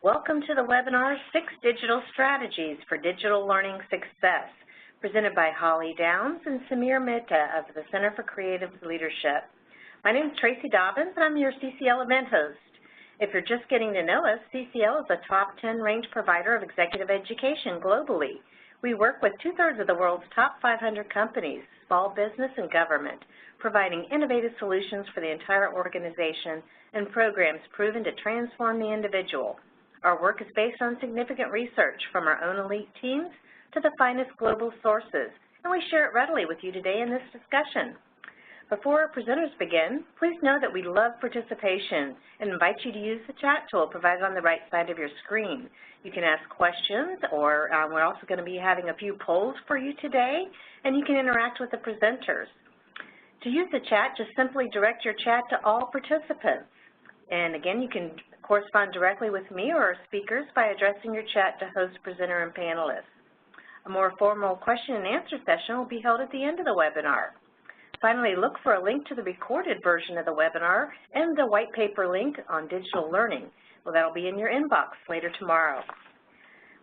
Welcome to the webinar, 6 Digital Strategies for Digital Learning Success, presented by Holly Downs and Samir Mehta of the Center for Creative Leadership. My name is Tracy Dobbins, and I'm your CCL event host. If you're just getting to know us, CCL is a top 10 ranked provider of executive education globally. We work with 2/3 of the world's top 500 companies, small business and government, providing innovative solutions for the entire organization and programs proven to transform the individual. Our work is based on significant research from our own elite teams to the finest global sources, and we share it readily with you today in this discussion. Before our presenters begin, please know that we love participation and invite you to use the chat tool provided on the right side of your screen. You can ask questions, or we're also going to be having a few polls for you today, and you can interact with the presenters. To use the chat, just simply direct your chat to all participants. And again, you can correspond directly with me or our speakers by addressing your chat to host, presenter, and panelists. A more formal question and answer session will be held at the end of the webinar. Finally, look for a link to the recorded version of the webinar and the white paper link on digital learning. Well, that'll be in your inbox later tomorrow.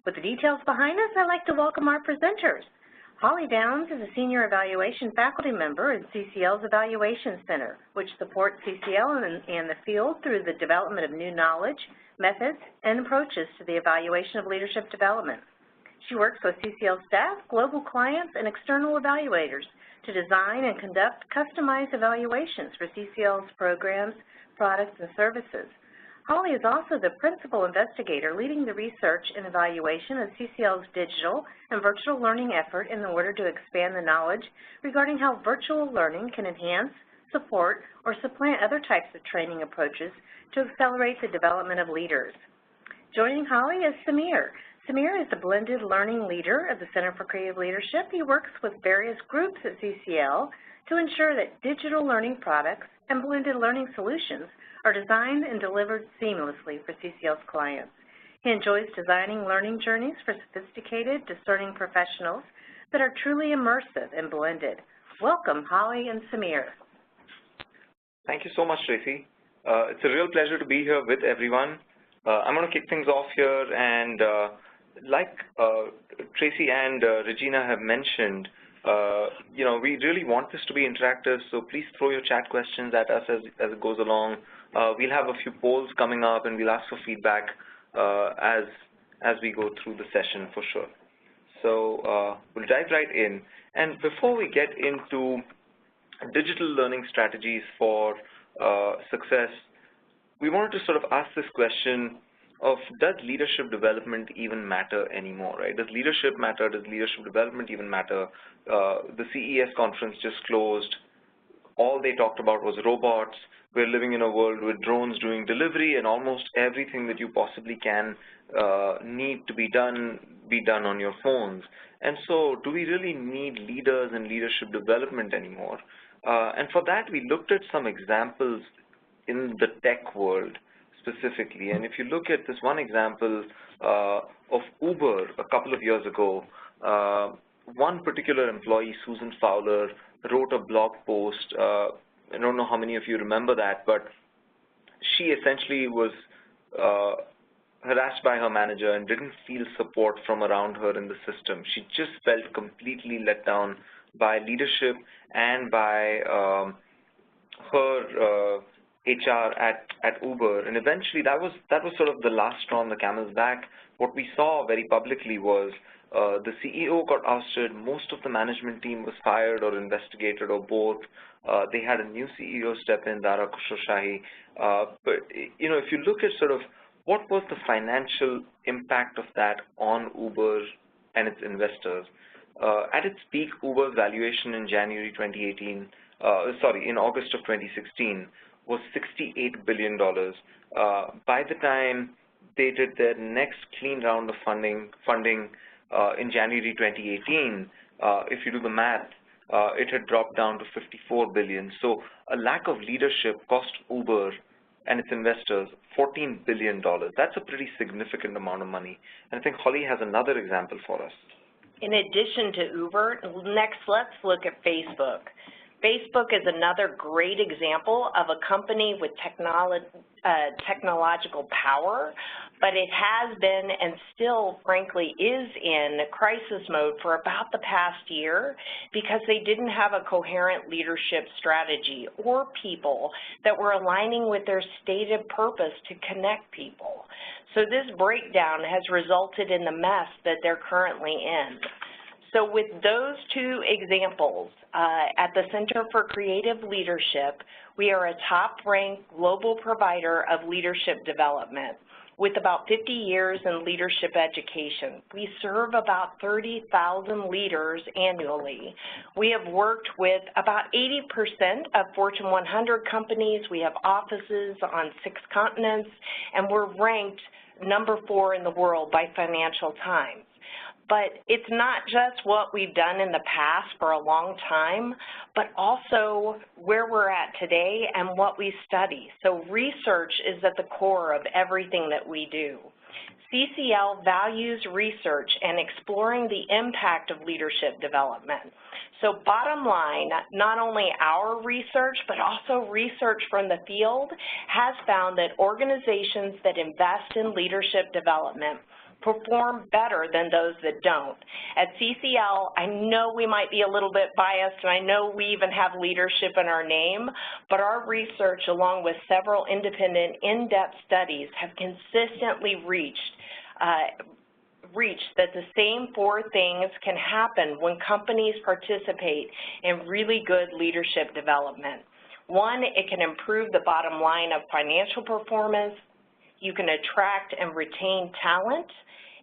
With the details behind us, I'd like to welcome our presenters. Holly Downs is a senior evaluation faculty member in CCL's Evaluation Center, which supports CCL and the field through the development of new knowledge, methods, and approaches to the evaluation of leadership development. She works with CCL staff, global clients, and external evaluators to design and conduct customized evaluations for CCL's programs, products, and services. Holly is also the principal investigator leading the research and evaluation of CCL's digital and virtual learning effort in order to expand the knowledge regarding how virtual learning can enhance, support, or supplant other types of training approaches to accelerate the development of leaders. Joining Holly is Samir. Samir is the blended learning leader of the Center for Creative Leadership. He works with various groups at CCL to ensure that digital learning products and blended learning solutions are designed and delivered seamlessly for CCL's clients. He enjoys designing learning journeys for sophisticated, discerning professionals that are truly immersive and blended. Welcome, Holly and Samir. Thank you so much, Tracy. It's a real pleasure to be here with everyone. I'm going to kick things off here, and like Tracy and Regina have mentioned, we really want this to be interactive, so please throw your chat questions at us as it goes along. We'll have a few polls coming up, and we'll ask for feedback as we go through the session for sure. So we'll dive right in. And before we get into digital learning strategies for success, we wanted to sort of ask this question of, does leadership development even matter anymore, right? Does leadership matter? Does leadership development even matter? The CES conference just closed. All they talked about was robots. We're living in a world with drones doing delivery, and almost everything that you possibly can need to be done on your phones. And so do we really need leaders and leadership development anymore? And for that, we looked at some examples in the tech world specifically. And if you look at this one example of Uber a couple of years ago, one particular employee, Susan Fowler, wrote a blog post. I don't know how many of you remember that, but she essentially was harassed by her manager and didn't feel support from around her in the system. She just felt completely let down by leadership and by her HR at Uber, and eventually that was sort of the last straw on the camel's back. What we saw very publicly was the CEO got ousted, most of the management team was fired or investigated or both. They had a new CEO step in, Dara Khosrowshahi. But if you look at sort of what was the financial impact of that on Uber and its investors, at its peak, Uber's valuation in in August of 2016 was $68 billion. By the time they did their next clean round of funding in January 2018, if you do the math, it had dropped down to $54 billion. So a lack of leadership cost Uber and its investors $14 billion. That's a pretty significant amount of money. And I think Holly has another example for us. In addition to Uber, next let's look at Facebook. Facebook is another great example of a company with technological power, but it has been and still, frankly, is in crisis mode for about the past year because they didn't have a coherent leadership strategy or people that were aligning with their stated purpose to connect people. So this breakdown has resulted in the mess that they're currently in. So with those two examples, at the Center for Creative Leadership, we are a top-ranked global provider of leadership development with about 50 years in leadership education. We serve about 30,000 leaders annually. We have worked with about 80% of Fortune 100 companies. We have offices on 6 continents, and we're ranked number 4 in the world by Financial Times. But it's not just what we've done in the past for a long time, but also where we're at today and what we study. So research is at the core of everything that we do. CCL values research and exploring the impact of leadership development. So bottom line, not only our research, but also research from the field has found that organizations that invest in leadership development perform better than those that don't. At CCL, I know we might be a little bit biased, and I know we even have leadership in our name, but our research, along with several independent in-depth studies, have consistently reached that the same 4 things can happen when companies participate in really good leadership development. 1, it can improve the bottom line of financial performance. You can attract and retain talent.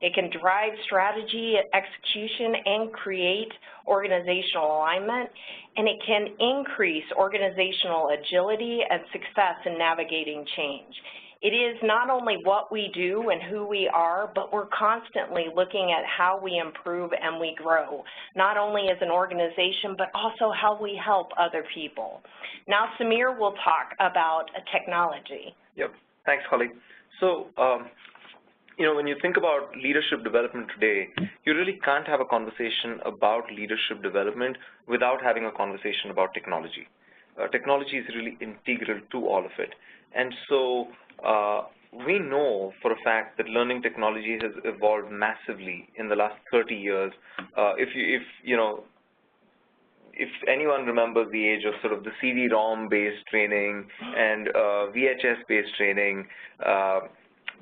It can drive strategy, execution, and create organizational alignment. And it can increase organizational agility and success in navigating change. It is not only what we do and who we are, but we're constantly looking at how we improve and we grow, not only as an organization, but also how we help other people. Now, Samir will talk about technology. Yep. Thanks, Holly. So, when you think about leadership development today, you really can't have a conversation about leadership development without having a conversation about technology. Technology is really integral to all of it. And so we know for a fact that learning technology has evolved massively in the last 30 years. If anyone remembers the age of sort of the CD-ROM-based training and VHS-based training,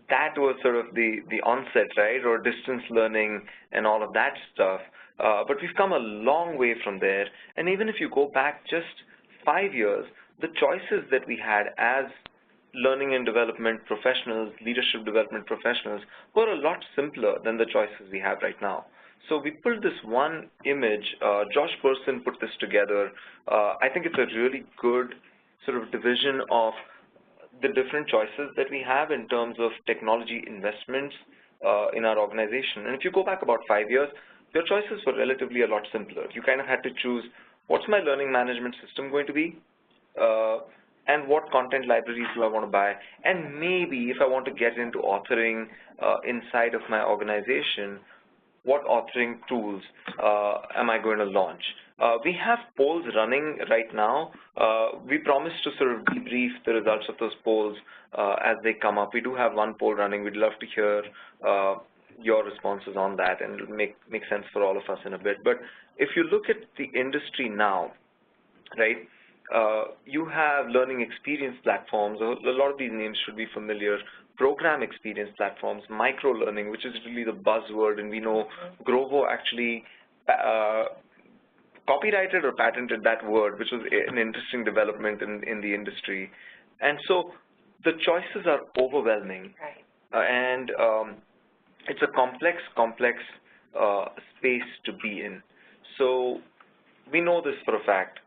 that was sort of the onset, right, or distance learning and all of that stuff. But we've come a long way from there. And even if you go back just 5 years, the choices that we had as learning and development professionals, leadership development professionals, were a lot simpler than the choices we have right now. So we pulled this one image. Josh Person put this together. I think it's a really good sort of division of the different choices that we have in terms of technology investments in our organization. And if you go back about 5 years, your choices were relatively a lot simpler. You kind of had to choose, what's my learning management system going to be? And what content libraries do I want to buy? And maybe if I want to get into authoring inside of my organization, what authoring tools am I going to launch? We have polls running right now. We promise to sort of debrief the results of those polls as they come up. We do have one poll running. We'd love to hear your responses on that, and it'll make sense for all of us in a bit. But if you look at the industry now, right, you have learning experience platforms. A lot of these names should be familiar. Program experience platforms, micro-learning, which is really the buzzword, and we know Grovo actually copyrighted or patented that word, which was an interesting development in the industry. And so the choices are overwhelming, and it's a complex space to be in. So we know this for a fact,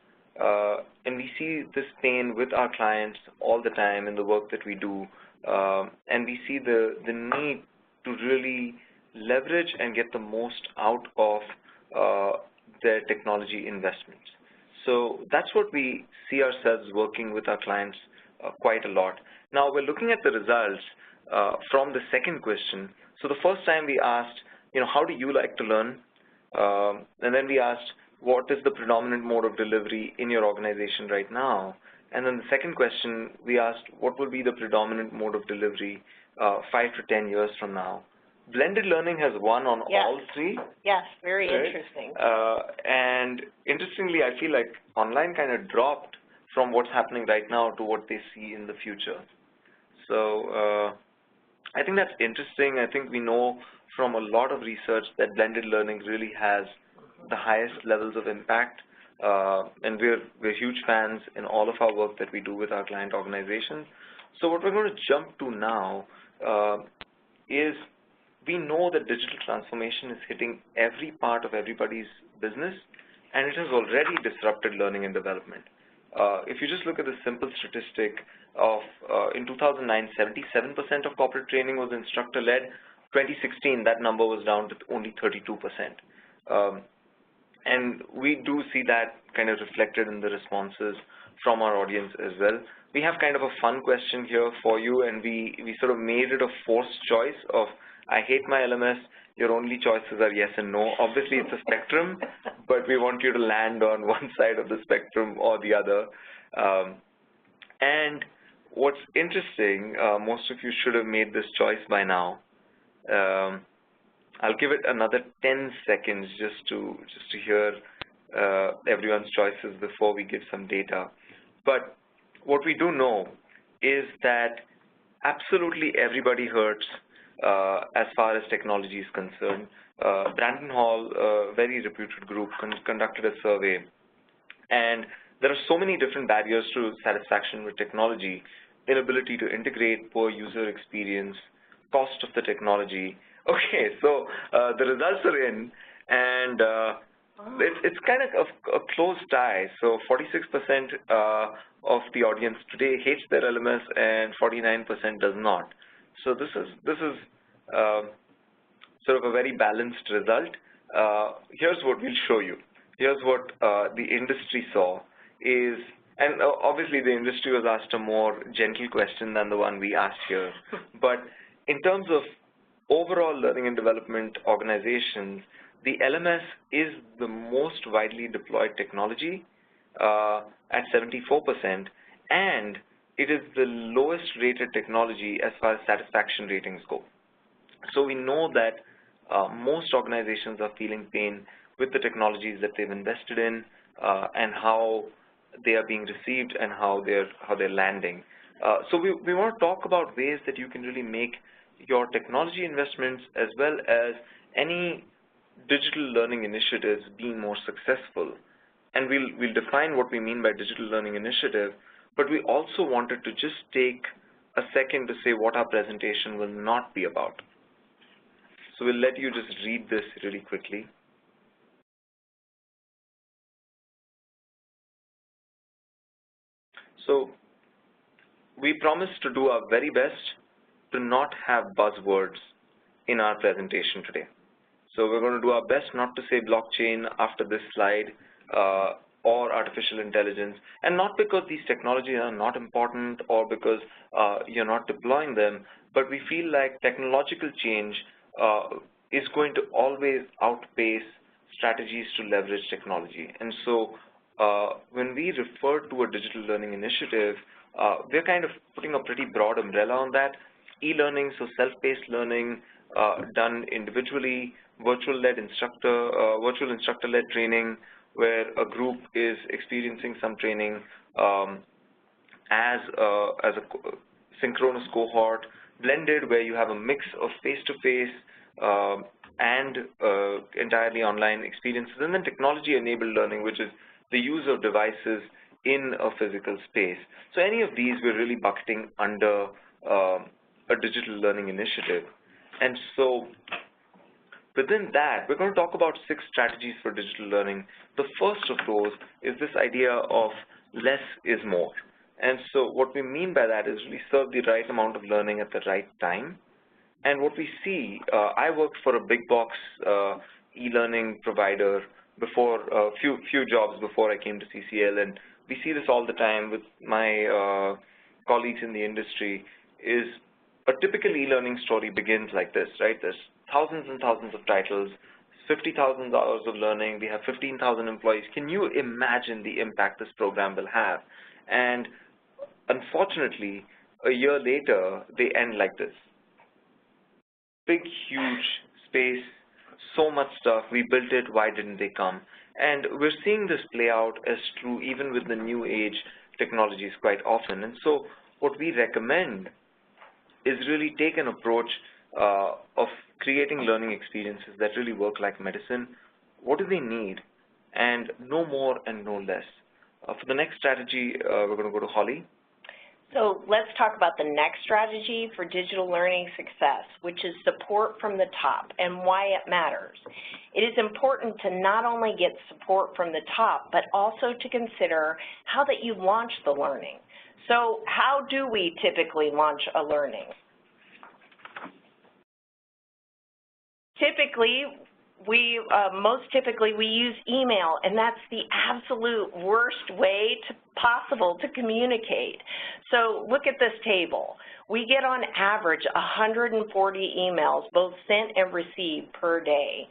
and we see this pain with our clients all the time in the work that we do. And we see the need to really leverage and get the most out of their technology investments. So that's what we see ourselves working with our clients quite a lot. Now, we're looking at the results from the second question. So the first time we asked, how do you like to learn? And then we asked, what is the predominant mode of delivery in your organization right now? And then the second question, we asked, what will be the predominant mode of delivery 5 to 10 years from now? Blended learning has won on all three. Yes, very right? interesting. And interestingly, I feel like online kind of dropped from what's happening right now to what they see in the future. So I think that's interesting. I think we know from a lot of research that blended learning really has the highest levels of impact, and we're huge fans in all of our work that we do with our client organizations. So what we're going to jump to now is we know that digital transformation is hitting every part of everybody's business, and it has already disrupted learning and development. If you just look at the simple statistic of, in 2009, 77% of corporate training was instructor-led. 2016, that number was down to only 32%. And we do see that kind of reflected in the responses from our audience as well. We have kind of a fun question here for you, and we sort of made it a forced choice of, I hate my LMS, your only choices are yes and no. Obviously, it's a spectrum, but we want you to land on one side of the spectrum or the other. And what's interesting, most of you should have made this choice by now. I'll give it another 10 seconds just to hear everyone's choices before we give some data. But what we do know is that absolutely everybody hurts as far as technology is concerned. Brandon Hall, a very reputed group, conducted a survey, and there are so many different barriers to satisfaction with technology: inability to integrate, poor user experience, cost of the technology. Okay, so the results are in, and it's kind of a close tie. So 46% of the audience today hates their LMS, and 49% does not. So this is sort of a very balanced result. Here's what we'll show you. Here's what the industry saw is, and obviously the industry was asked a more gentle question than the one we asked here. But in terms of overall learning and development organizations, the LMS is the most widely deployed technology at 74%, and it is the lowest rated technology as far as satisfaction ratings go. So we know that most organizations are feeling pain with the technologies that they've invested in and how they are being received and how they're landing. So we want to talk about ways that you can really make your technology investments as well as any digital learning initiatives being more successful. And we'll define what we mean by digital learning initiative, but we also wanted to just take a second to say what our presentation will not be about. So we'll let you just read this really quickly. So we promise to do our very best to not have buzzwords in our presentation today. So we're going to do our best not to say blockchain after this slide or artificial intelligence, and not because these technologies are not important or because you're not deploying them, but we feel like technological change is going to always outpace strategies to leverage technology. And so when we refer to a digital learning initiative, we're kind of putting a pretty broad umbrella on that. E-learning, so self-paced learning done individually, virtual instructor-led training, where a group is experiencing some training as a synchronous cohort, blended, where you have a mix of face-to-face and entirely online experiences, and then technology-enabled learning, which is the use of devices in a physical space. So any of these we're really bucketing under a digital learning initiative. And so within that, we're going to talk about 6 strategies for digital learning. The first of those is this idea of less is more. And so what we mean by that is really serve the right amount of learning at the right time. And what we see, I worked for a big box e-learning provider before, a few jobs before I came to CCL, and we see this all the time with my colleagues in the industry, is a typical e-learning story begins like this, right? There's thousands and thousands of titles, $50,000 of learning. We have 15,000 employees. Can you imagine the impact this program will have? And unfortunately, a year later, they end like this. Big, huge space, so much stuff. We built it. Why didn't they come? And we're seeing this play out as true even with the new age technologies quite often. And so what we recommend is really take an approach of creating learning experiences that really work like medicine. What do they need? And no more and no less. For the next strategy, we're going to go to Holly. So let's talk about the next strategy for digital learning success, which is support from the top and why it matters. It is important to not only get support from the top, but also to consider how that you launch the learning. So how do we typically launch a learning? Most typically we use email, and that's the absolute worst way possible to communicate. So look at this table. We get on average 140 emails, both sent and received, per day.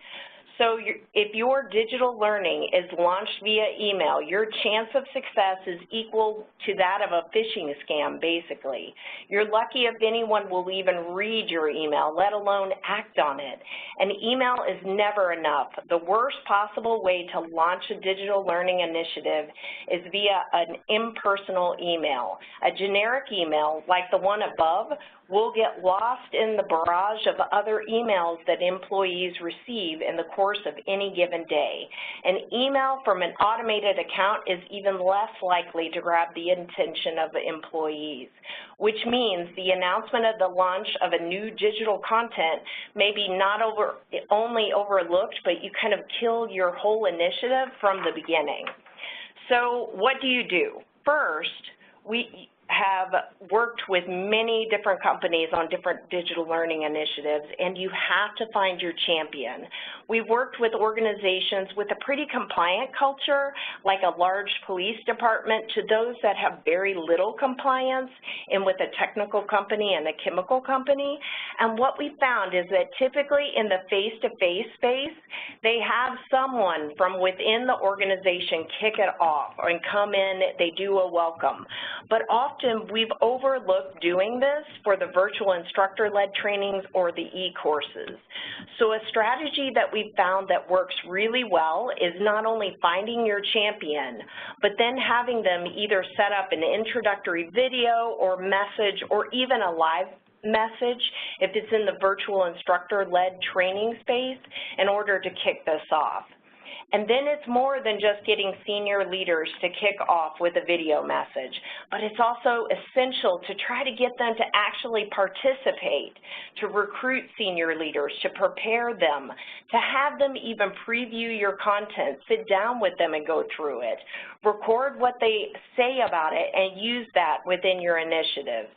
So if your digital learning is launched via email, your chance of success is equal to that of a phishing scam, basically. You're lucky if anyone will even read your email, let alone act on it. And email is never enough. The worst possible way to launch a digital learning initiative is via an impersonal email. A generic email, like the one above, will get lost in the barrage of other emails that employees receive in the course of any given day. An email from an automated account is even less likely to grab the attention of the employees, which means the announcement of the launch of a new digital content may be not only overlooked, but you kind of kill your whole initiative from the beginning. So what do you do? First, we have worked with many different companies on different digital learning initiatives, and you have to find your champion. We've worked with organizations with a pretty compliant culture, like a large police department, to those that have very little compliance, and with a technical company and a chemical company. And what we found is that typically in the face-to-face space, they have someone from within the organization kick it off and come in, they do a welcome. But often we've overlooked doing this for the virtual instructor-led trainings or the e-courses. So a strategy that we found that works really well is not only finding your champion, but then having them either set up an introductory video or message or even a live message if it's in the virtual instructor-led training space in order to kick this off. And then it's more than just getting senior leaders to kick off with a video message, but it's also essential to try to get them to actually participate, to recruit senior leaders, to prepare them, to have them even preview your content, sit down with them and go through it, record what they say about it, and use that within your initiatives.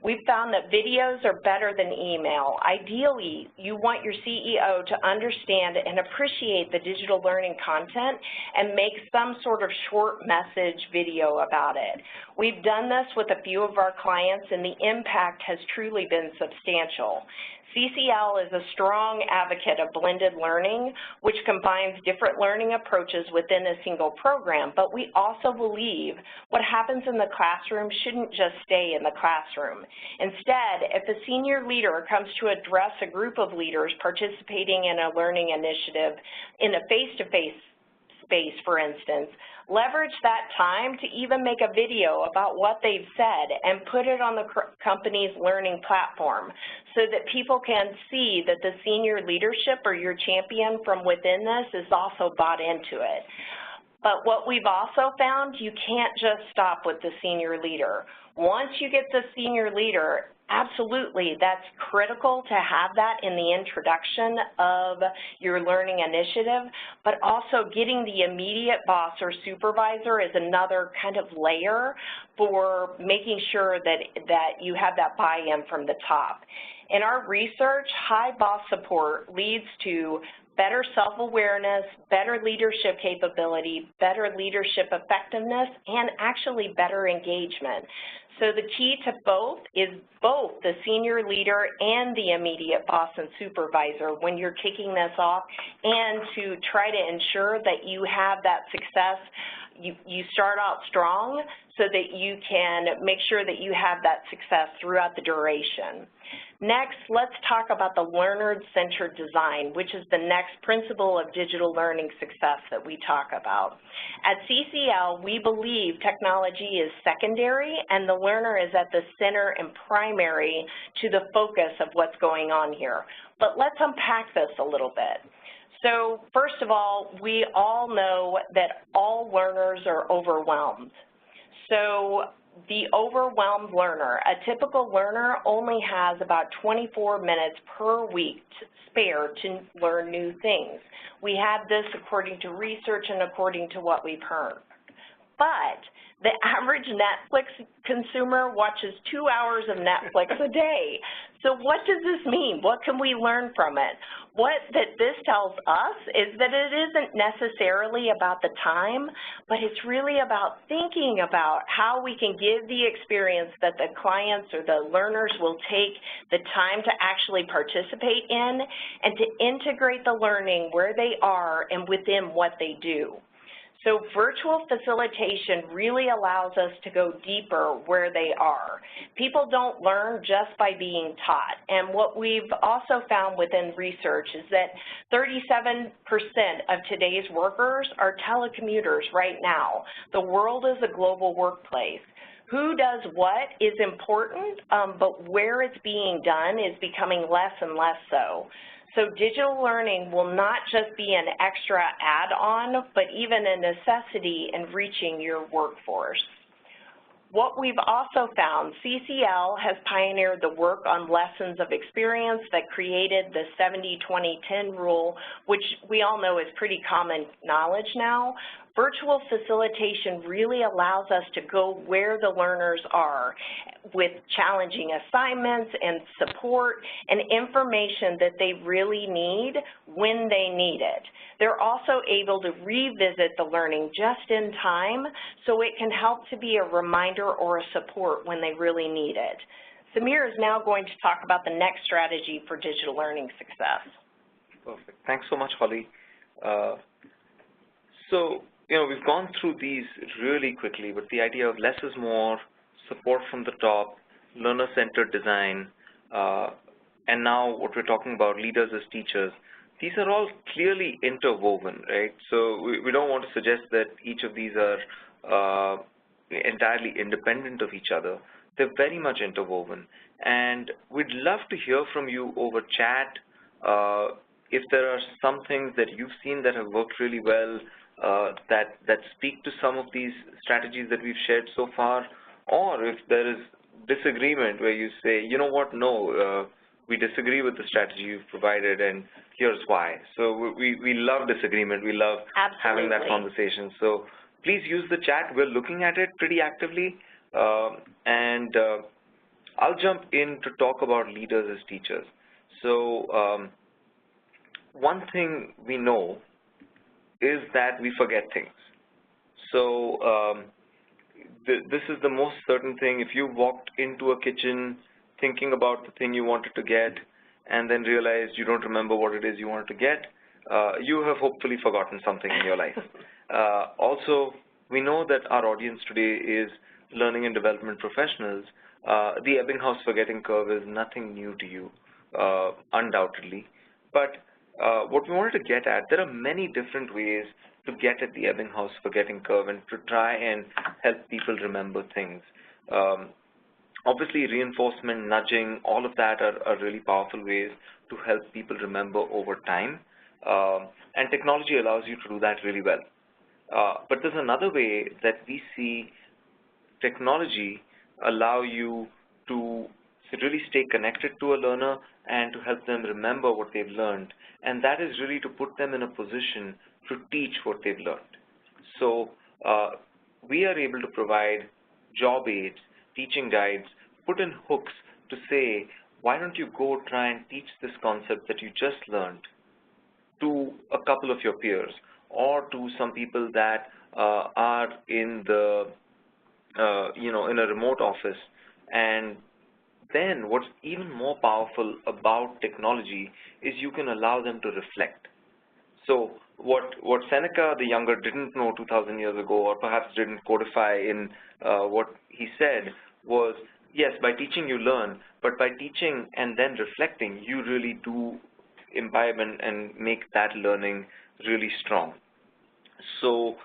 We've found that videos are better than email. Ideally, you want your CEO to understand and appreciate the digital learning content and make some sort of short message video about it. We've done this with a few of our clients, and the impact has truly been substantial. CCL is a strong advocate of blended learning, which combines different learning approaches within a single program, but we also believe what happens in the classroom shouldn't just stay in the classroom. Instead, if a senior leader comes to address a group of leaders participating in a learning initiative in a face-to-face space, for instance, leverage that time to even make a video about what they've said and put it on the company's learning platform so that people can see that the senior leadership or your champion from within this is also bought into it. But what we've also found, you can't just stop with the senior leader. Once you get the senior leader, absolutely, that's critical to have that in the introduction of your learning initiative, but also getting the immediate boss or supervisor is another kind of layer for making sure that you have that buy-in from the top. In our research, high boss support leads to better self-awareness, better leadership capability, better leadership effectiveness, and actually better engagement. So the key to both is both the senior leader and the immediate boss and supervisor when you're kicking this off, and to try to ensure that you have that success. You start out strong so that you can make sure that you have that success throughout the duration. Next, let's talk about the learner-centered design, which is the next principle of digital learning success that we talk about. At CCL, we believe technology is secondary and the learner is at the center and primary to the focus of what's going on here. But let's unpack this a little bit. So first of all, we all know that all learners are overwhelmed. So the overwhelmed learner, a typical learner only has about 24 minutes per week spare to learn new things. We have this according to research and according to what we've heard. But the average Netflix consumer watches 2 hours of Netflix a day. So what does this mean? What can we learn from it? What that this tells us is that it isn't necessarily about the time, but it's really about thinking about how we can give the experience that the clients or the learners will take the time to actually participate in, and to integrate the learning where they are and within what they do. So virtual facilitation really allows us to go deeper where they are. People don't learn just by being taught. And what we've also found within research is that 37% of today's workers are telecommuters right now. The world is a global workplace. Who does what is important, but where it's being done is becoming less and less so. So digital learning will not just be an extra add-on, but even a necessity in reaching your workforce. What we've also found, CCL has pioneered the work on lessons of experience that created the 70-20-10 rule, which we all know is pretty common knowledge now. Virtual facilitation really allows us to go where the learners are with challenging assignments and support and information that they really need when they need it. They're also able to revisit the learning just in time, so it can help to be a reminder or a support when they really need it. Samir is now going to talk about the next strategy for digital learning success. Perfect. Thanks so much, Holly. We've gone through these really quickly, but the idea of less is more, support from the top, learner-centered design, and now what we're talking about, leaders as teachers, these are all clearly interwoven, right? So we don't want to suggest that each of these are entirely independent of each other. They're very much interwoven. And we'd love to hear from you over chat if there are some things that you've seen that have worked really well, that speak to some of these strategies that we've shared so far, or if there is disagreement where you say, you know what, no, we disagree with the strategy you've provided and here's why. So we love disagreement. We love having that conversation. So please use the chat. We're looking at it pretty actively. And I'll jump in to talk about leaders as teachers. So one thing we know is that we forget things. So this is the most certain thing. If you walked into a kitchen thinking about the thing you wanted to get and then realized you don't remember what it is you wanted to get, you have hopefully forgotten something in your life. Also, we know that our audience today is learning and development professionals. The Ebbinghaus forgetting curve is nothing new to you, undoubtedly. But what we wanted to get at, there are many different ways to get at the Ebbinghaus forgetting curve and to try and help people remember things. Obviously, reinforcement, nudging, all of that are really powerful ways to help people remember over time. And technology allows you to do that really well. But there's another way that we see technology allow you to really stay connected to a learner and to help them remember what they've learned. And that is really to put them in a position to teach what they've learned. So we are able to provide job aids, teaching guides, put in hooks to say, why don't you go try and teach this concept that you just learned to a couple of your peers or to some people that are in the, in a remote office. And then what's even more powerful about technology is you can allow them to reflect. So what Seneca the Younger didn't know 2,000 years ago, or perhaps didn't codify in what he said, was, yes, by teaching you learn, but by teaching and then reflecting, you really do imbibe and make that learning really strong. So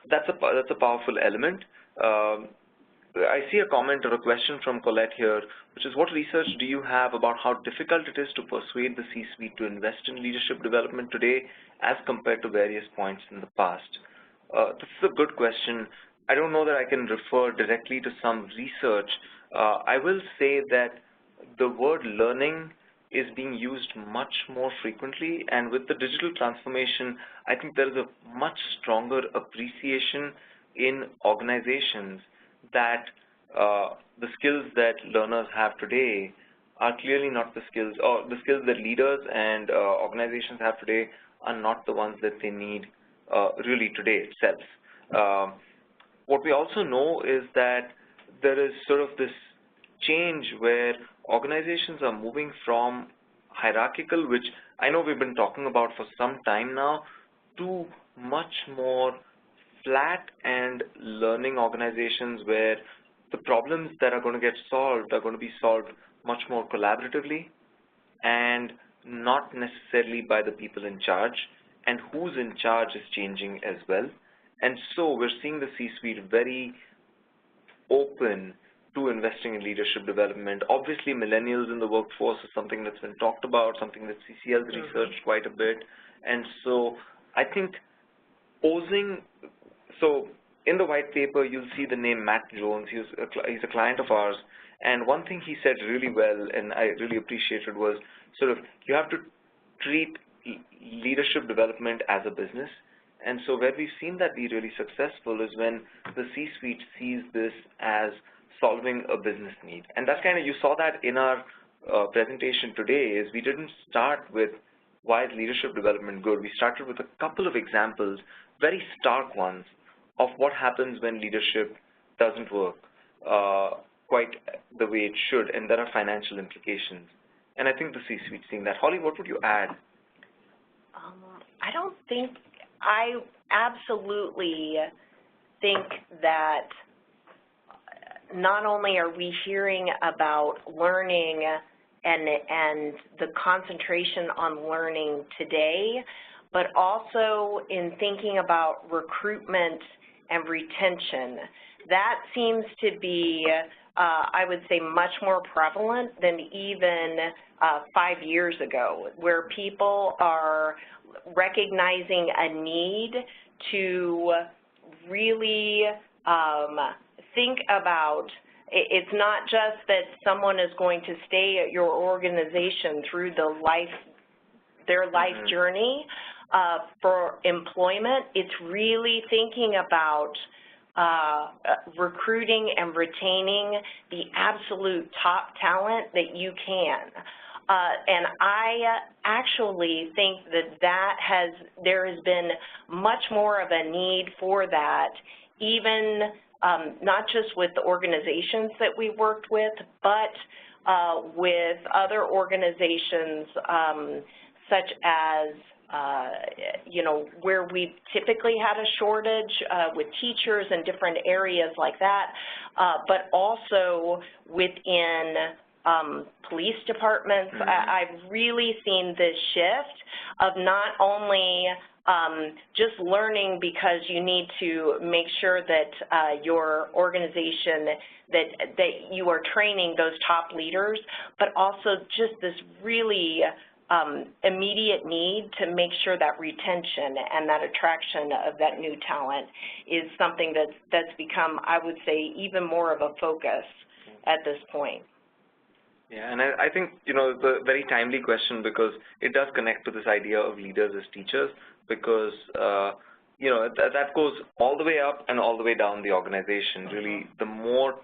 that's a powerful element. I see a comment or a question from Colette here, which is, what research do you have about how difficult it is to persuade the C-suite to invest in leadership development today as compared to various points in the past? This is a good question. I don't know that I can refer directly to some research. I will say that the word learning is being used much more frequently, and with the digital transformation, I think there is a much stronger appreciation in organizations that the skills that learners have today are clearly not the skills, or the skills that leaders and organizations have today are not the ones that they need really today itself. What we also know is that there is sort of this change where organizations are moving from hierarchical, which I know we've been talking about for some time now, to much more flat and learning organizations where the problems that are going to get solved are going to be solved much more collaboratively and not necessarily by the people in charge, and who's in charge is changing as well. And so we're seeing the C-suite very open to investing in leadership development. Obviously, millennials in the workforce is something that's been talked about, something that CCL's researched quite a bit. And so I think posing, so in the white paper, you'll see the name Matt Jones. He's a client of ours. And one thing he said really well, and I really appreciated, was sort of you have to treat leadership development as a business. And so where we've seen that be really successful is when the C-suite sees this as solving a business need. And that's kind of, you saw that in our presentation today, is we didn't start with why is leadership development good. We started with a couple of examples, very stark ones, of what happens when leadership doesn't work quite the way it should, and there are financial implications. And I think the C-suite seeing that. Holly, what would you add? I don't think, I absolutely think that not only are we hearing about learning and the concentration on learning today, but also in thinking about recruitment and retention. That seems to be, I would say, much more prevalent than even 5 years ago, where people are recognizing a need to really think about, it's not just that someone is going to stay at your organization through their life journey for employment. It's really thinking about recruiting and retaining the absolute top talent that you can. And I actually think that there has been much more of a need for that, even not just with the organizations that we worked with, but with other organizations such as where we've typically had a shortage with teachers and different areas like that, but also within police departments. I've really seen this shift of not only just learning because you need to make sure that your organization, that you are training those top leaders, but also just this really immediate need to make sure that retention and that attraction of that new talent is something that's become, I would say, even more of a focus at this point. Yeah, and I think, it's a very timely question because it does connect to this idea of leaders as teachers, because, that goes all the way up and all the way down the organization. Really, the more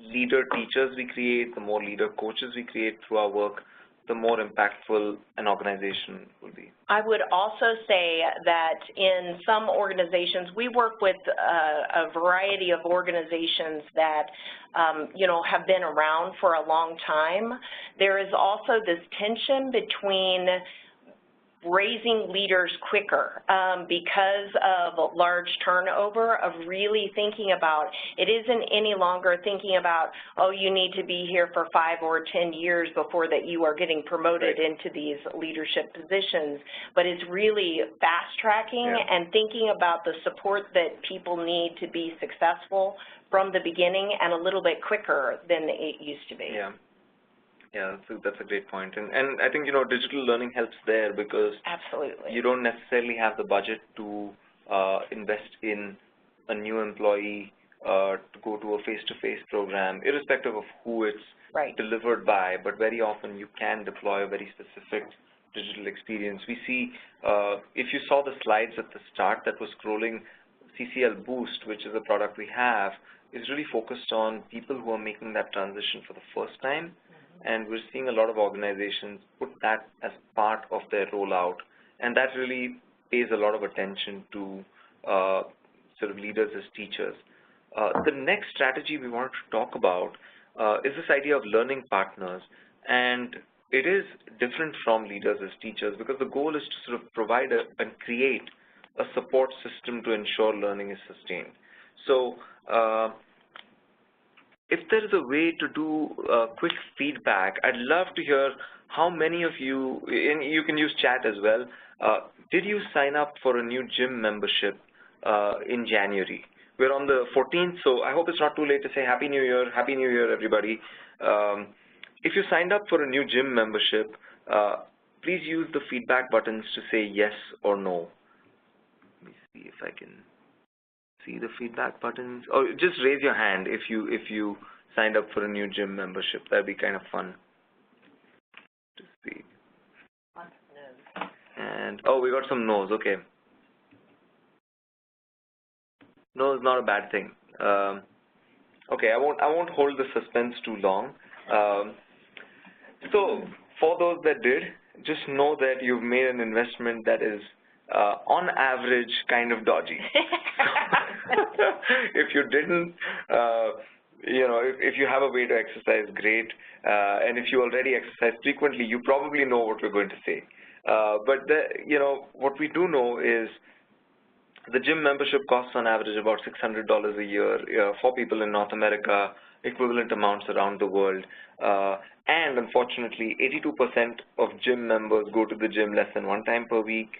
leader teachers we create, the more leader coaches we create through our work, the more impactful an organization will be. I would also say that in some organizations, we work with a variety of organizations that, you know, have been around for a long time. There is also this tension between raising leaders quicker because of large turnover, of really thinking about, it isn't any longer thinking about, oh, you need to be here for 5 or 10 years before that you are getting promoted into these leadership positions, but it's really fast-tracking and thinking about the support that people need to be successful from the beginning and a little bit quicker than it used to be. Yeah, that's a great point. And I think, you know, digital learning helps there because you don't necessarily have the budget to invest in a new employee to go to a face-to-face program, irrespective of who it's delivered by, but very often you can deploy a very specific digital experience. We see, if you saw the slides at the start that was scrolling, CCL Boost, which is a product we have, is really focused on people who are making that transition for the first time. And we're seeing a lot of organizations put that as part of their rollout, and that really pays a lot of attention to sort of leaders as teachers. The next strategy we want to talk about is this idea of learning partners, and it is different from leaders as teachers because the goal is to sort of provide and create a support system to ensure learning is sustained. So if there is a way to do quick feedback, I'd love to hear how many of you, and you can use chat as well, did you sign up for a new gym membership in January? We're on the 14th, so I hope it's not too late to say Happy New Year. Happy New Year, everybody. If you signed up for a new gym membership, please use the feedback buttons to say yes or no. Let me see if I can see the feedback buttons. Or just raise your hand if you signed up for a new gym membership. That'd be kind of fun to see. And oh, we got some no's. Okay. No is not a bad thing. Okay, I won't hold the suspense too long. So for those that did, just know that you've made an investment that is on average kind of dodgy. If you didn't, you know, if you have a way to exercise, great. And if you already exercise frequently, you probably know what we're going to say. But you know, what we do know is the gym membership costs on average about $600 a year for people in North America, equivalent amounts around the world. And unfortunately, 82% of gym members go to the gym less than 1 time per week,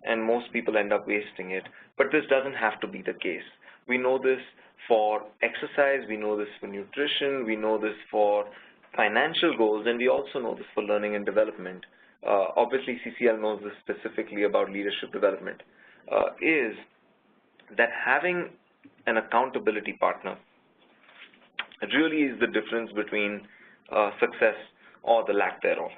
and most people end up wasting it. But this doesn't have to be the case. We know this for exercise, we know this for nutrition, we know this for financial goals, and we also know this for learning and development. Obviously, CCL knows this specifically about leadership development, is that having an accountability partner really is the difference between success or the lack thereof.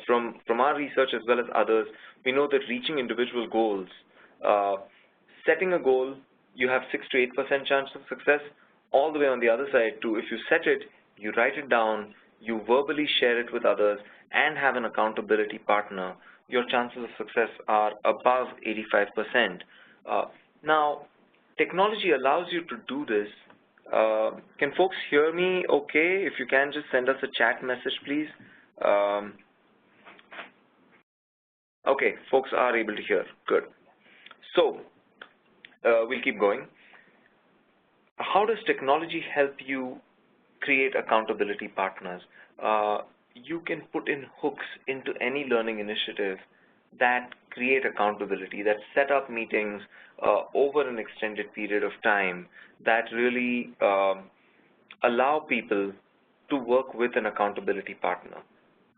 From our research as well as others, we know that reaching individual goals, setting a goal, you have 6 to 8% chance of success, all the way on the other side too. If you set it, you write it down, you verbally share it with others, and have an accountability partner, your chances of success are above 85%. Now, technology allows you to do this. Can folks hear me okay? If you can, just send us a chat message, please. Okay, folks are able to hear. Good. So, we'll keep going. How does technology help you create accountability partners? You can put in hooks into any learning initiative that create accountability, that set up meetings over an extended period of time, that really allow people to work with an accountability partner.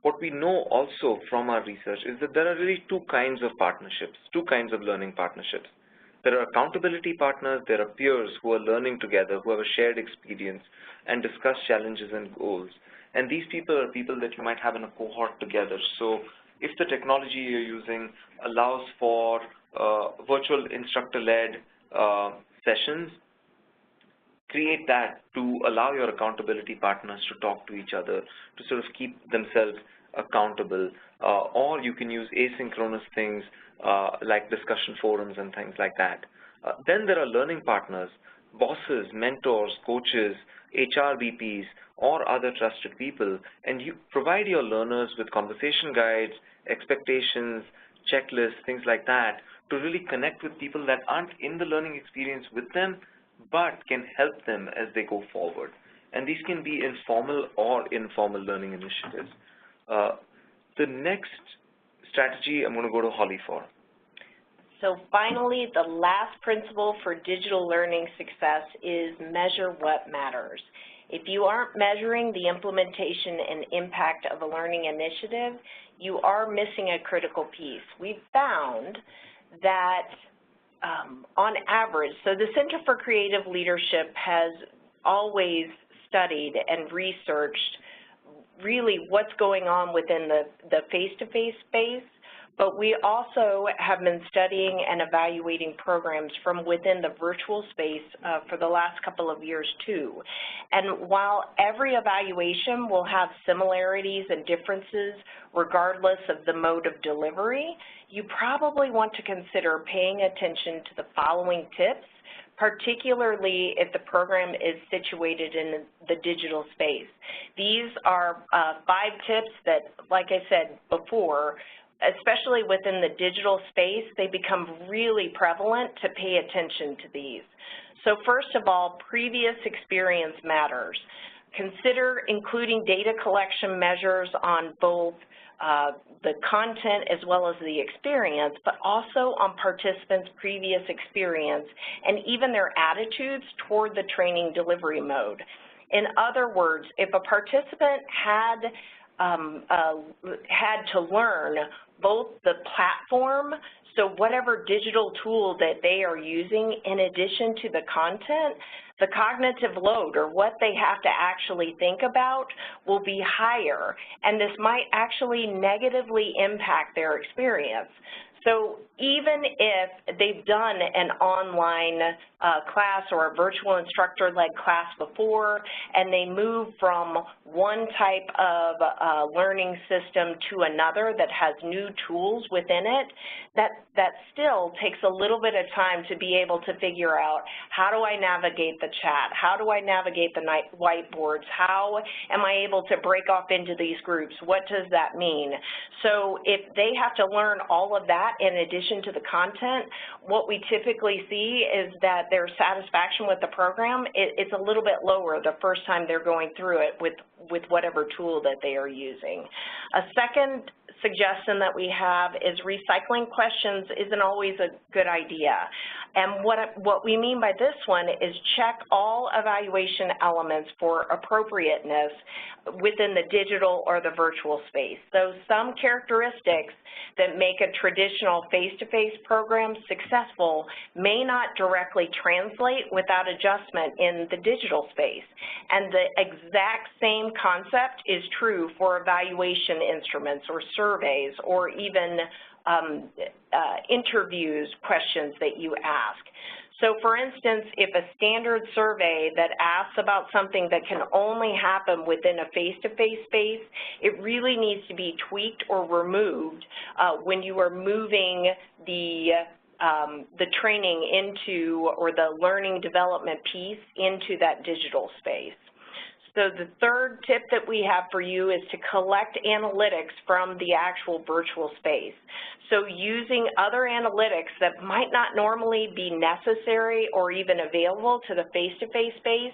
What we know also from our research is that there are really 2 kinds of partnerships, 2 kinds of learning partnerships. There are accountability partners, there are peers who are learning together, who have a shared experience and discuss challenges and goals. And these people are people that you might have in a cohort together. So if the technology you're using allows for virtual instructor-led sessions, create that to allow your accountability partners to talk to each other, to sort of keep themselves accountable, or you can use asynchronous things like discussion forums and things like that. Then there are learning partners, bosses, mentors, coaches, HR VPs, or other trusted people, and you provide your learners with conversation guides, expectations, checklists, things like that, to really connect with people that aren't in the learning experience with them, but can help them as they go forward. And these can be informal or informal learning initiatives. The next strategy I'm going to go to Holly for. So finally, the last principle for digital learning success is measure what matters. If you aren't measuring the implementation and impact of a learning initiative, you are missing a critical piece. We've found that on average, so the Center for Creative Leadership has always studied and researched really what's going on within the face-to-face space, but we also have been studying and evaluating programs from within the virtual space for the last couple of years too. And while every evaluation will have similarities and differences regardless of the mode of delivery, you probably want to consider paying attention to the following tips, particularly if the program is situated in the digital space. These are 5 tips that, like I said before, especially within the digital space, they become really prevalent to pay attention to these. So first of all, previous experience matters. Consider including data collection measures on both the content as well as the experience, but also on participants' previous experience and even their attitudes toward the training delivery mode. In other words, if a participant had to learn both the platform, so whatever digital tool that they are using in addition to the content, the cognitive load or what they have to actually think about will be higher, and this might actually negatively impact their experience. So even if they've done an online class or a virtual instructor-led class before and they move from one type of learning system to another that has new tools within it, that still takes a little bit of time to be able to figure out, how do I navigate the chat? How do I navigate the whiteboards? How am I able to break off into these groups? What does that mean? So if they have to learn all of that in addition to the content, what we typically see is that their satisfaction with the program, it's a little bit lower the first time they're going through it with whatever tool that they are using. A second suggestion that we have is recycling questions isn't always a good idea. And what we mean by this one is check all evaluation elements for appropriateness within the digital or the virtual space. So some characteristics that make a traditional face-to-face program successful may not directly translate without adjustment in the digital space. And the exact same concept is true for evaluation instruments or surveys or even interviews questions that you ask. So for instance, if a standard survey that asks about something that can only happen within a face-to-face space, it really needs to be tweaked or removed when you are moving the training into, or the learning development piece into that digital space. So the third tip that we have for you is to collect analytics from the actual virtual space. So using other analytics that might not normally be necessary or even available to the face-to-face space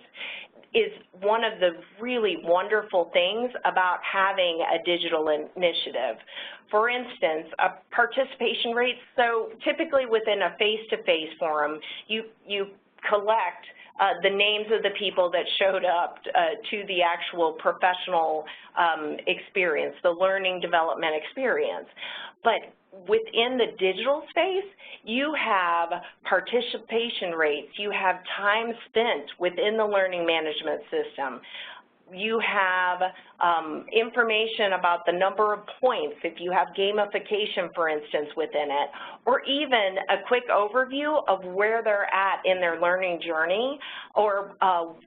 is one of the really wonderful things about having a digital initiative. For instance, participation rates, so typically within a face-to-face forum, you collect the names of the people that showed up to the actual professional experience, the learning development experience. But within the digital space, you have participation rates, you have time spent within the learning management system. you have information about the number of points, if you have gamification, for instance, within it, or even a quick overview of where they're at in their learning journey, or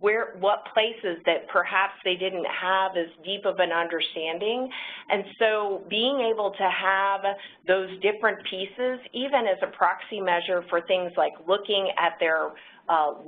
what places that perhaps they didn't have as deep of an understanding. And so being able to have those different pieces, even as a proxy measure for things like looking at their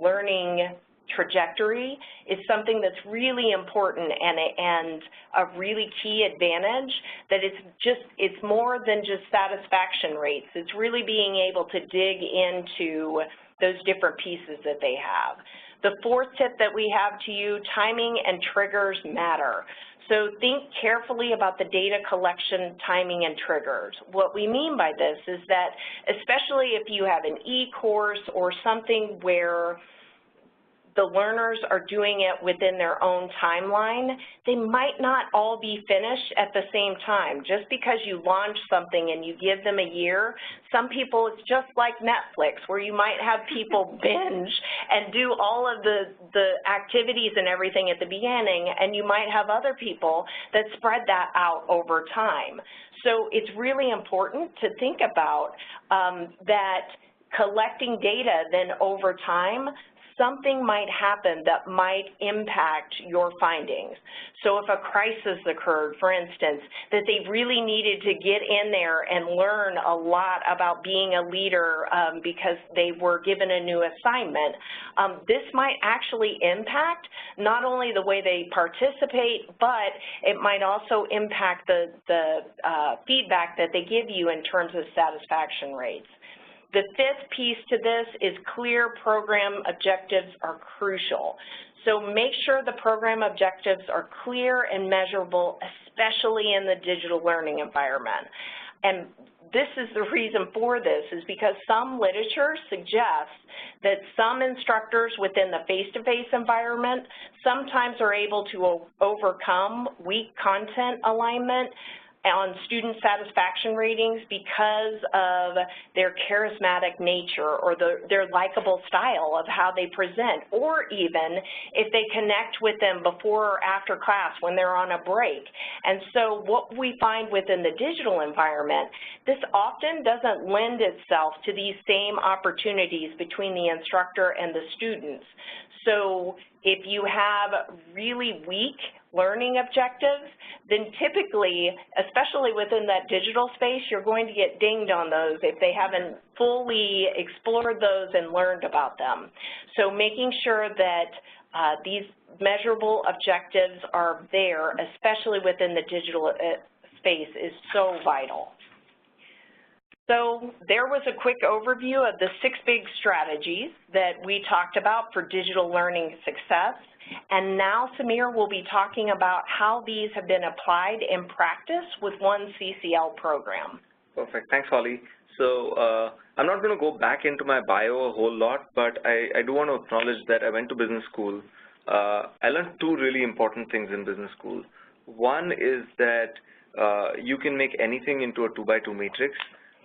learning trajectory, is something that's really important and a really key advantage, that it's more than just satisfaction rates. It's really being able to dig into those different pieces that they have. The fourth tip that we have to you, timing and triggers matter. So think carefully about the data collection, timing, and triggers. What we mean by this is that, especially if you have an e-course or something where the learners are doing it within their own timeline, they might not all be finished at the same time. Just because you launch something and you give them a year, some people, it's just like Netflix, where you might have people binge and do all of the activities and everything at the beginning, and you might have other people that spread that out over time. So it's really important to think about that collecting data then over time, something might happen that might impact your findings. So if a crisis occurred, for instance, that they really needed to get in there and learn a lot about being a leader because they were given a new assignment, this might actually impact not only the way they participate, but it might also impact the feedback that they give you in terms of satisfaction rates. The fifth piece to this is clear program objectives are crucial. So make sure the program objectives are clear and measurable, especially in the digital learning environment. And this is the reason for this, is because some literature suggests that some instructors within the face-to-face environment sometimes are able to overcome weak content alignment on student satisfaction ratings because of their charismatic nature or their likable style of how they present, or even if they connect with them before or after class when they're on a break. And so what we find within the digital environment, this often doesn't lend itself to these same opportunities between the instructor and the students. So if you have really weak learning objectives, then typically, especially within that digital space, you're going to get dinged on those if they haven't fully explored those and learned about them. So making sure that these measurable objectives are there, especially within the digital space, is so vital. So there was a quick overview of the 6 big strategies that we talked about for digital learning success. And now Samir will be talking about how these have been applied in practice with one CCL program. Perfect. Thanks, Holly. So I'm not going to go back into my bio a whole lot, but I do want to acknowledge that I went to business school. I learned 2 really important things in business school. One is that you can make anything into a 2x2 matrix.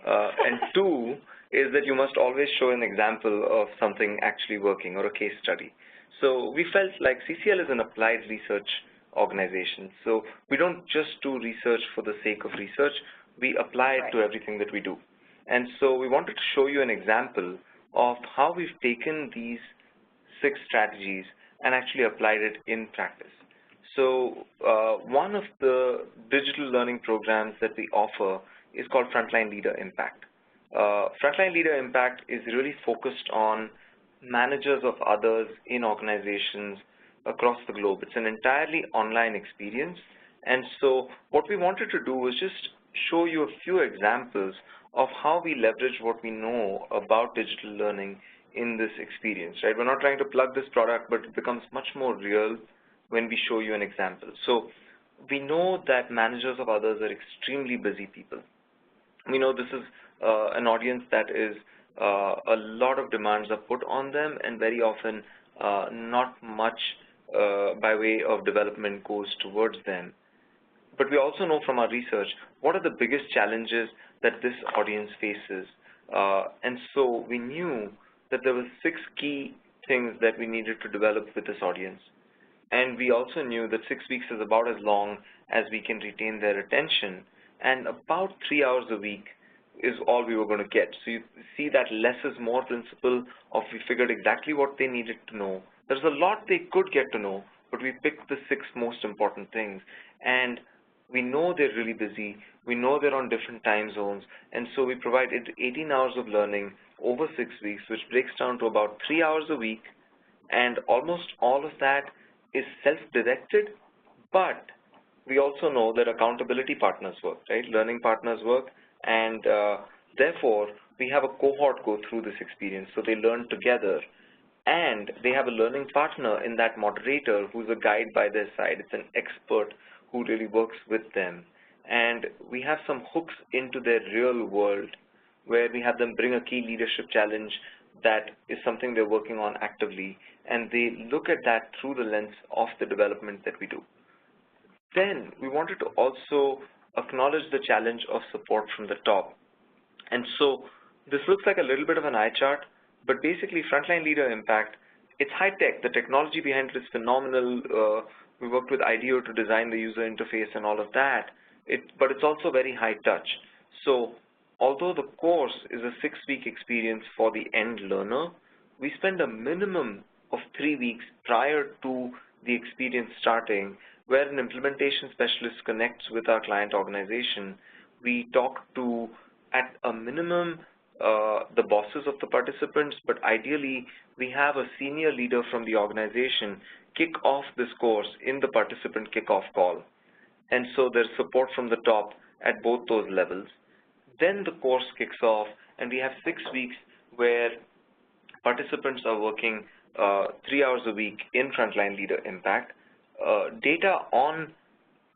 And 2 is that you must always show an example of something actually working or a case study. So we felt like CCL is an applied research organization. So we don't just do research for the sake of research. We apply it to everything that we do. And so we wanted to show you an example of how we've taken these 6 strategies and actually applied it in practice. So one of the digital learning programs that we offer is called Frontline Leader Impact. Frontline Leader Impact is really focused on managers of others in organizations across the globe. It's an entirely online experience. And so what we wanted to do was just show you a few examples of how we leverage what we know about digital learning in this experience, right? We're not trying to plug this product, but it becomes much more real when we show you an example. So we know that managers of others are extremely busy people. We know this is an audience that is a lot of demands are put on them, and very often not much by way of development goes towards them. But we also know from our research what are the biggest challenges that this audience faces. And so we knew that there were 6 key things that we needed to develop with this audience. and we also knew that 6 weeks is about as long as we can retain their attention, and about 3 hours a week is all we were going to get. So you see that less is more principle of we figured exactly what they needed to know. There's a lot they could get to know, but we picked the 6 most important things. And we know they're really busy, we know they're on different time zones, and so we provided 18 hours of learning over 6 weeks, which breaks down to about 3 hours a week, and almost all of that is self-directed, but we also know that accountability partners work, right? Learning partners work, and therefore, we have a cohort go through this experience, so they learn together, and they have a learning partner in that moderator who's a guide by their side. It's an expert who really works with them. And we have some hooks into their real world where we have them bring a key leadership challenge that is something they're working on actively, and they look at that through the lens of the development that we do. Then we wanted to also acknowledge the challenge of support from the top. And so this looks like a little bit of an eye chart, but basically Frontline Leader Impact, it's high tech. The technology behind it is phenomenal. We worked with IDEO to design the user interface and all of that, but it's also very high touch. So although the course is a 6-week experience for the end learner, we spend a minimum of 3 weeks prior to the experience starting, where an implementation specialist connects with our client organization. We talk to, at a minimum, the bosses of the participants, but ideally we have a senior leader from the organization kick off this course in the participant kickoff call. And so there's support from the top at both those levels. Then the course kicks off, and we have 6 weeks where participants are working 3 hours a week in Frontline Leader Impact. Data on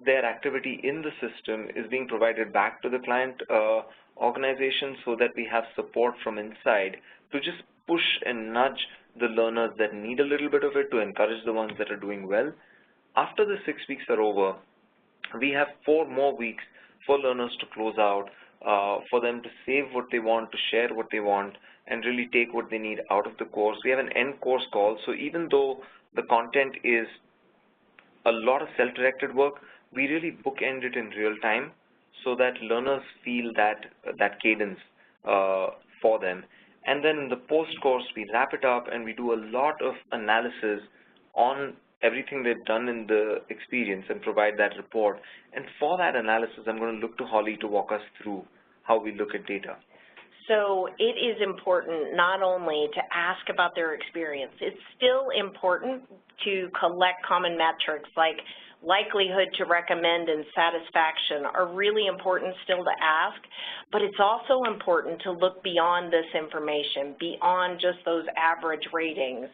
their activity in the system is being provided back to the client organization so that we have support from inside to just push and nudge the learners that need a little bit of it to encourage the ones that are doing well. After the 6 weeks are over, we have 4 more weeks for learners to close out, for them to save what they want, to share what they want, and really take what they need out of the course. We have an end course call, so even though the content is a lot of self-directed work, we really bookend it in real time so that learners feel that cadence for them. And then in the post-course, we wrap it up and we do a lot of analysis on everything they've done in the experience and provide that report. And for that analysis, I'm going to look to Holly to walk us through how we look at data. So it is important not only to ask about their experience, it's still important to collect common metrics like likelihood to recommend and satisfaction are really important still to ask, but it's also important to look beyond this information, beyond just those average ratings.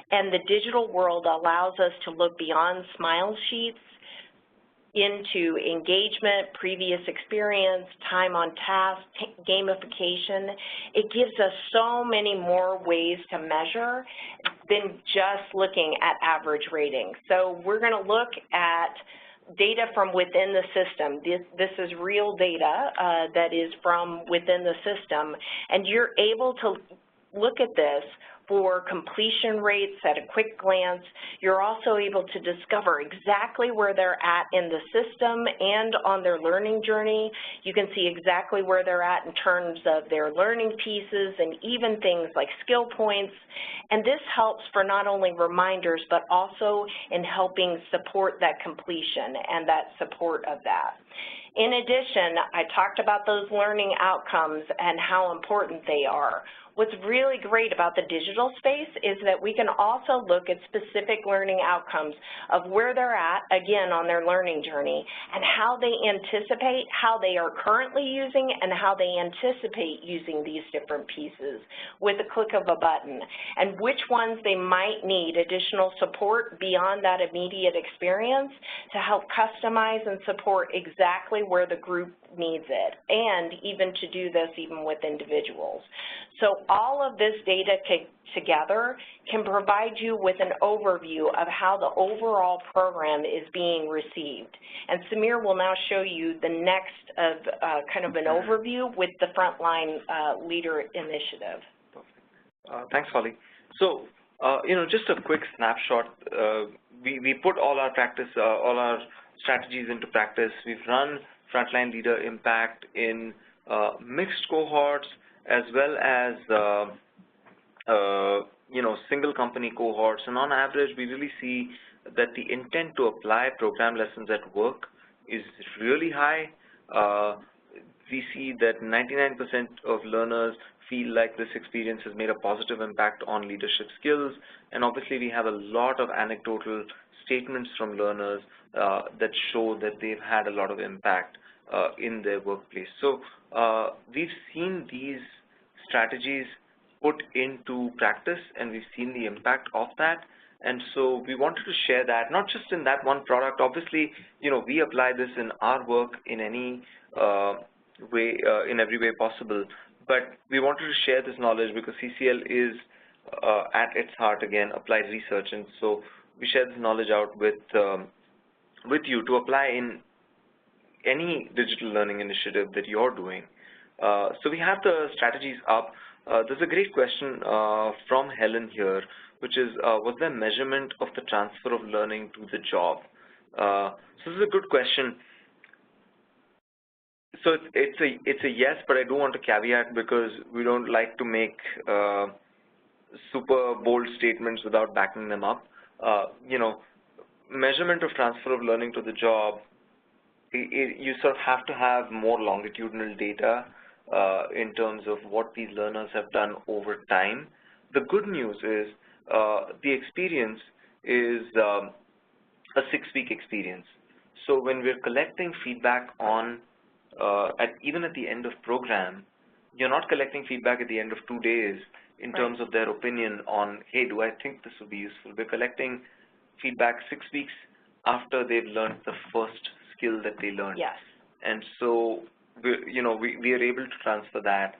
And the digital world allows us to look beyond smile sheets into engagement, previous experience, time on task, gamification. It gives us so many more ways to measure than just looking at average ratings. So we're going to look at data from within the system. This is real data that is from within the system, and you're able to look at this for completion rates at a quick glance. You're also able to discover exactly where they're at in the system and on their learning journey. You can see exactly where they're at in terms of their learning pieces and even things like skill points. And this helps for not only reminders, but also in helping support that completion and that support of that. In addition, I talked about those learning outcomes and how important they are. What's really great about the digital space is that we can also look at specific learning outcomes of where they're at, again, on their learning journey, and how they anticipate, how they are currently using, and how they anticipate using these different pieces with a click of a button, and which ones they might need additional support beyond that immediate experience to help customize and support exactly where the group needs it, and even to do this even with individuals. So all of this data together can provide you with an overview of how the overall program is being received. And Samir will now show you the next of kind of an overview with the Frontline Leader Initiative. Perfect. Thanks, Holly. So, just a quick snapshot. we put all our strategies into practice. We've run Frontline Leader Impact in mixed cohorts as well as single company cohorts, and on average we really see that the intent to apply program lessons at work is really high. We see that 99% of learners feel like this experience has made a positive impact on leadership skills, and obviously we have a lot of anecdotal statements from learners that show that they've had a lot of impact in their workplace. So we've seen these strategies put into practice, and we've seen the impact of that. And so we wanted to share that, not just in that one product. Obviously, we apply this in our work in any way, in every way possible. But we wanted to share this knowledge because CCL is, at its heart, again, applied research. And so we share this knowledge out with you to apply in any digital learning initiative that you're doing. So we have the strategies up. There's a great question from Helen here, which is, was there measurement of the transfer of learning to the job? So this is a good question. So it's a yes, but I do want to caveat because we don't like to make super bold statements without backing them up. Measurement of transfer of learning to the job, you sort of have to have more longitudinal data in terms of what these learners have done over time. The good news is the experience is a 6-week experience. So when we're collecting feedback on even at the end of program, you're not collecting feedback at the end of 2 days in terms of their opinion on, hey, do I think this would be useful? We're collecting feedback 6 weeks after they've learned the first skill that they learned. Yes. And so we are able to transfer that.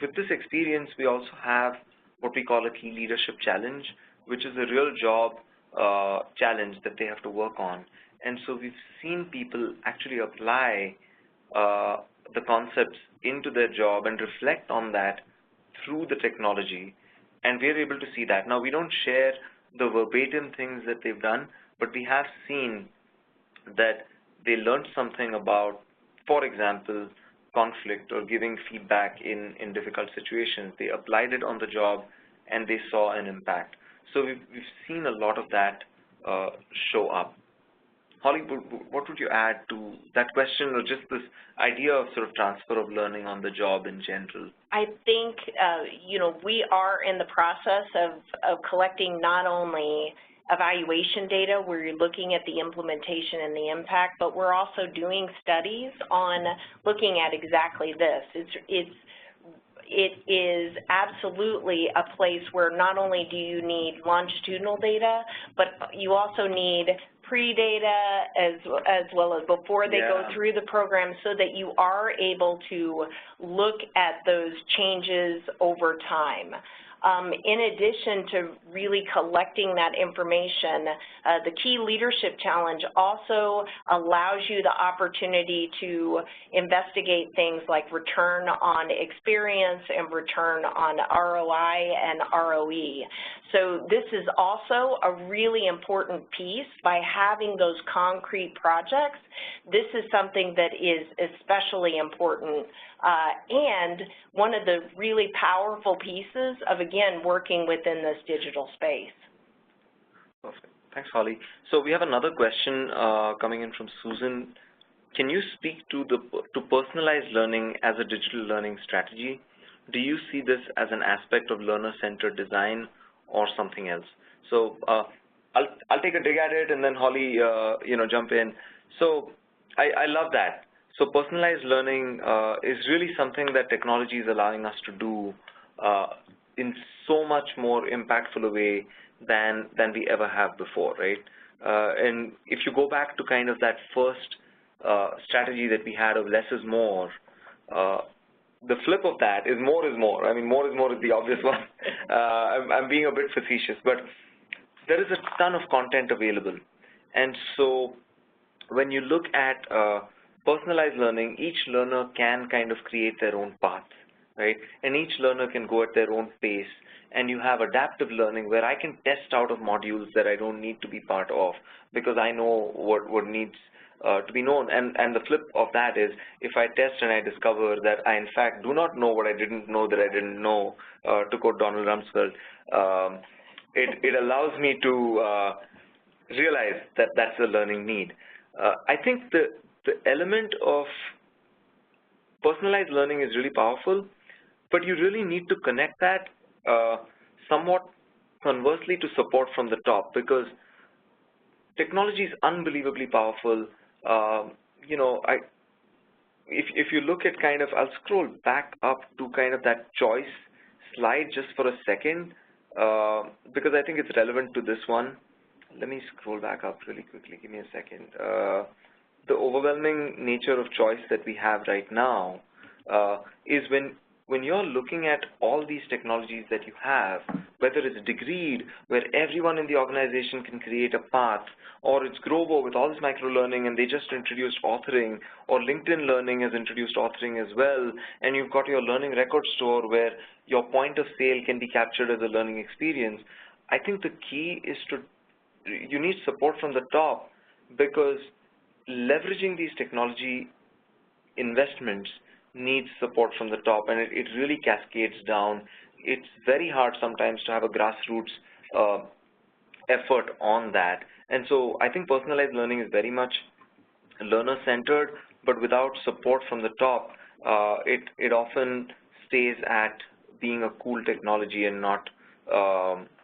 With this experience, we also have what we call a key leadership challenge, which is a real job challenge that they have to work on. And so we've seen people actually apply the concepts into their job and reflect on that through the technology, and we're able to see that. Now, we don't share the verbatim things that they've done, but we have seen that they learned something about, for example, conflict or giving feedback in difficult situations. They applied it on the job, and they saw an impact. So we've seen a lot of that show up. Holly, what would you add to that question, or just this idea of sort of transfer of learning on the job in general? I think, we are in the process of collecting not only evaluation data where you're looking at the implementation and the impact, but we're also doing studies on looking at exactly this. It is absolutely a place where not only do you need longitudinal data, but you also need pre-data as well as before they go through the program, so that you are able to look at those changes over time. In addition to really collecting that information, the Key Leadership Challenge also allows you the opportunity to investigate things like return on experience and return on ROI and ROE. So this is also a really important piece. By having those concrete projects, this is something that is especially important and one of the really powerful pieces of, again, working within this digital space. Perfect. Thanks, Holly. So we have another question coming in from Susan. Can you speak to personalized learning as a digital learning strategy? Do you see this as an aspect of learner-centered design or something else? So I'll take a dig at it, and then Holly, jump in. So I love that. So personalized learning is really something that technology is allowing us to do in so much more impactful a way than we ever have before, right? And if you go back to kind of that first strategy that we had of less is more, the flip of that is more is more. I mean, more is the obvious one. I'm being a bit facetious, but there is a ton of content available. And so when you look at personalized learning, each learner can kind of create their own path, right? And each learner can go at their own pace and you have adaptive learning where I can test out of modules that I don't need to be part of because I know what needs to be known. And the flip of that is if I test and I discover that I in fact do not know what I didn't know that I didn't know, to quote Donald Rumsfeld, it allows me to realize that that's a learning need. I think the element of personalized learning is really powerful, but you really need to connect that somewhat conversely to support from the top, because technology is unbelievably powerful. You know, if you look at kind of, I'll scroll back up to kind of that choice slide just for a second, because I think it's relevant to this one. Let me scroll back up really quickly. Give me a second. The overwhelming nature of choice that we have right now is when you're looking at all these technologies that you have, whether it's Degreed, where everyone in the organization can create a path, or it's Grovo with all this micro-learning and they just introduced authoring, or LinkedIn Learning has introduced authoring as well, and you've got your learning record store where your point of sale can be captured as a learning experience. I think the key is you need support from the top, because leveraging these technology investments needs support from the top, and it really cascades down. It's very hard sometimes to have a grassroots effort on that. And so I think personalized learning is very much learner-centered, but without support from the top, it often stays at being a cool technology and not,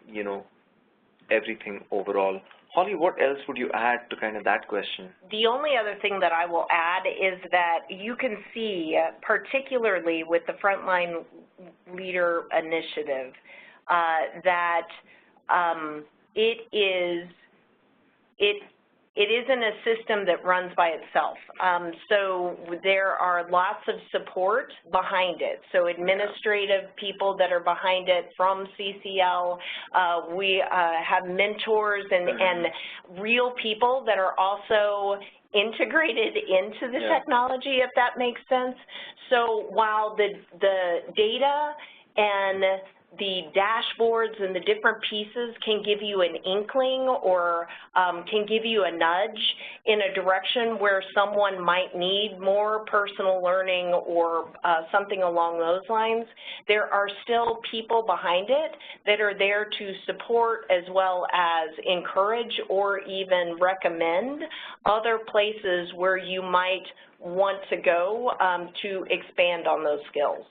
you know, everything overall. Holly, what else would you add to kind of that question? The only other thing that I will add is that you can see, particularly with the Frontline Leader Initiative, that it isn't a system that runs by itself. So there are lots of support behind it. So administrative people that are behind it from CCL. We have mentors and real people that are also integrated into the technology, if that makes sense. So while the data and the dashboards and the different pieces can give you an inkling or can give you a nudge in a direction where someone might need more personal learning or something along those lines, there are still people behind it that are there to support as well as encourage or even recommend other places where you might want to go to expand on those skills.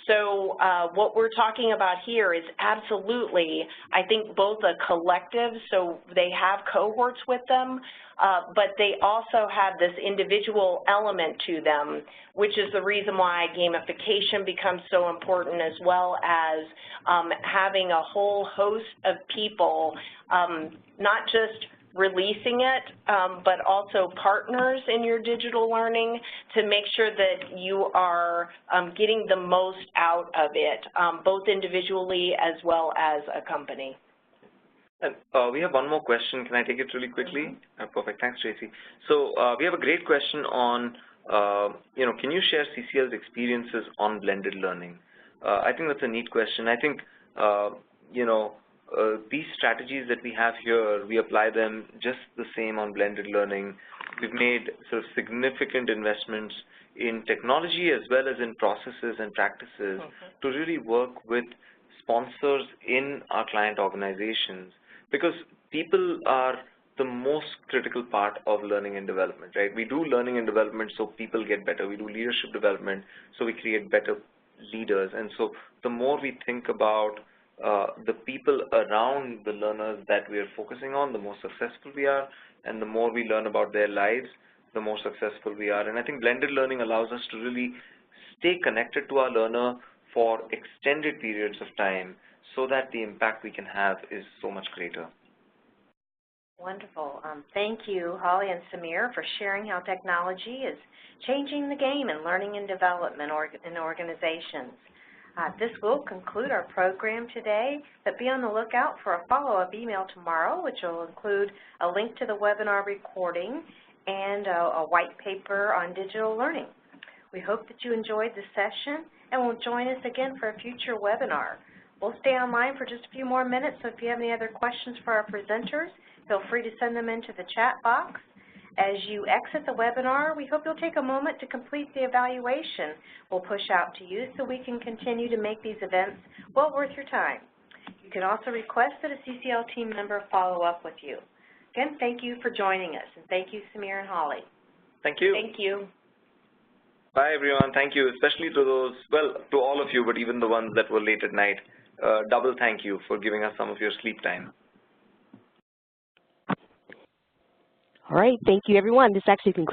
So what we're talking about here is absolutely, I think, both a collective, so they have cohorts with them, but they also have this individual element to them, which is the reason why gamification becomes so important, as well as having a whole host of people, not just releasing it, but also partners in your digital learning to make sure that you are getting the most out of it, both individually as well as a company. And we have one more question. Can I take it really quickly? Perfect. Thanks, Tracy. So we have a great question on, you know, can you share CCL's experiences on blended learning? I think that's a neat question. I think, you know, these strategies that we have here, we apply them just the same on blended learning. We've made sort of significant investments in technology as well as in processes and practices to really work with sponsors in our client organizations, because people are the most critical part of learning and development, right? We do learning and development so people get better. We do leadership development so we create better leaders. And so the more we think about the people around the learners that we are focusing on, the more successful we are, and the more we learn about their lives, the more successful we are. And I think blended learning allows us to really stay connected to our learner for extended periods of time so that the impact we can have is so much greater. Wonderful. Thank you, Holly and Samir, for sharing how technology is changing the game in learning and development in organizations. This will conclude our program today, but be on the lookout for a follow-up email tomorrow, which will include a link to the webinar recording and a white paper on digital learning. We hope that you enjoyed the session and will join us again for a future webinar. We'll stay online for just a few more minutes, so if you have any other questions for our presenters, feel free to send them into the chat box. As you exit the webinar, we hope you'll take a moment to complete the evaluation we'll push out to you so we can continue to make these events well worth your time. You can also request that a CCL team member follow up with you. Again, thank you for joining us, and thank you, Samir and Holly. Thank you. Thank you. Bye, everyone. Thank you, especially to those, well, to all of you, but even the ones that were late at night. Double thank you for giving us some of your sleep time. All right. Thank you, everyone. This actually concludes